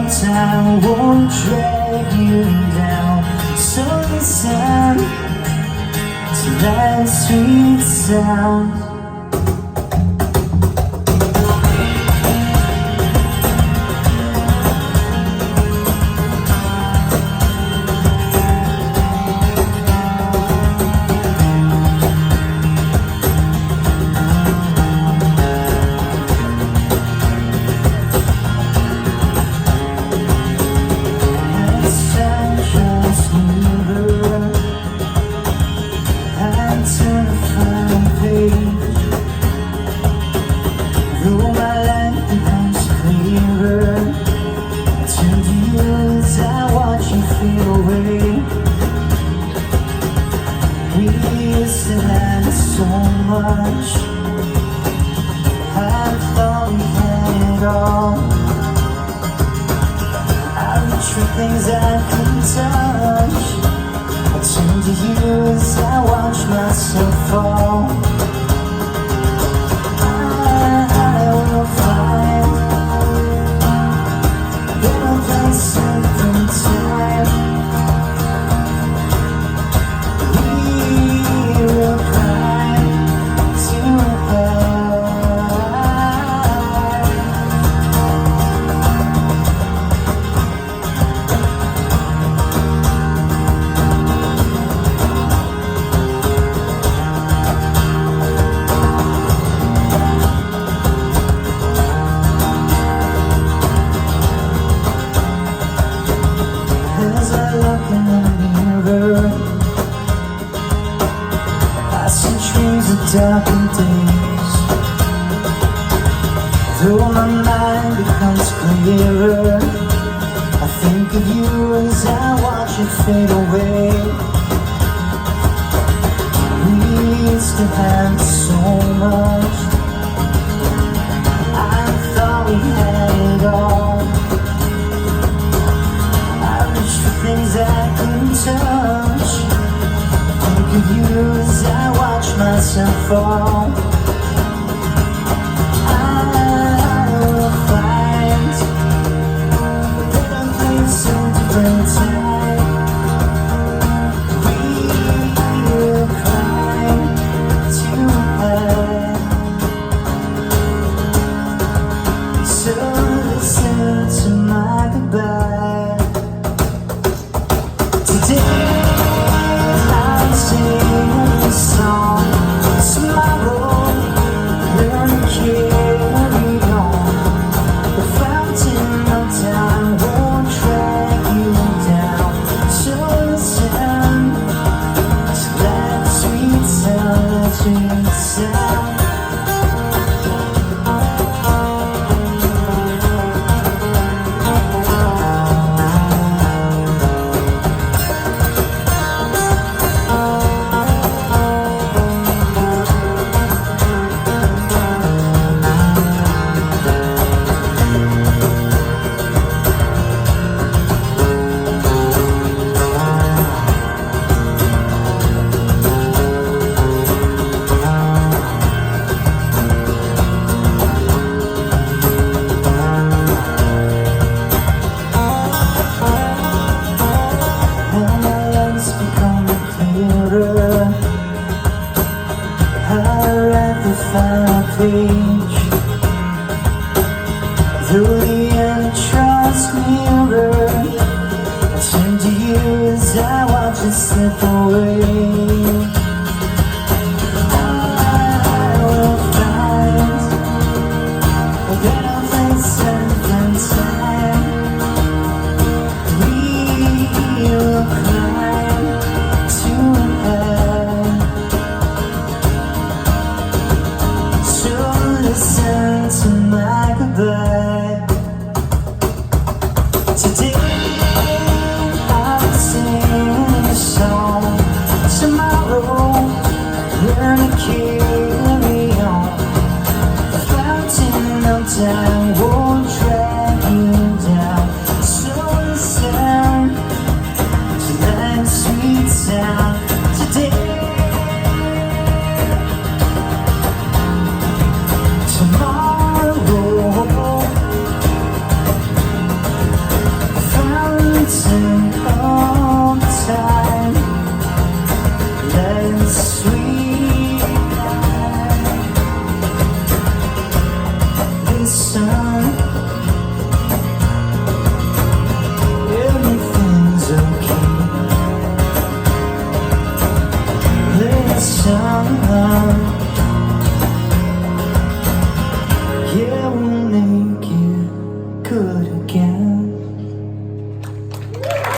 of time won't drag you down. So listen to that sweet sound. Though my life becomes clearer, I turn to you as I watch you fade away. We used to have so much, I thought we had it all. I reached for things I couldn't touch. I turn to you as I watch myself fall. As I look in the mirror, I see trees of darkened days. Though my mind becomes clearer, I think of you as I watch it fade away. We used to have so much, I thought we had it all. Things I couldn't touch, think of you as I watch myself fall. I will find a better place in different time. We will climb to high. So listen to my goodbye. Today I'm singing a song. Tomorrow learn to carry on. The fountain of time won't drag you down. So listen to that sweet sound, that sweet sound. Final page, through the entranced mirror, I turn to you as I watch it slip away. I will find a better place and time. We will climb to high. Listen to my goodbye. Today I'm singing a song. Tomorrow learn to carry on. The fountain of time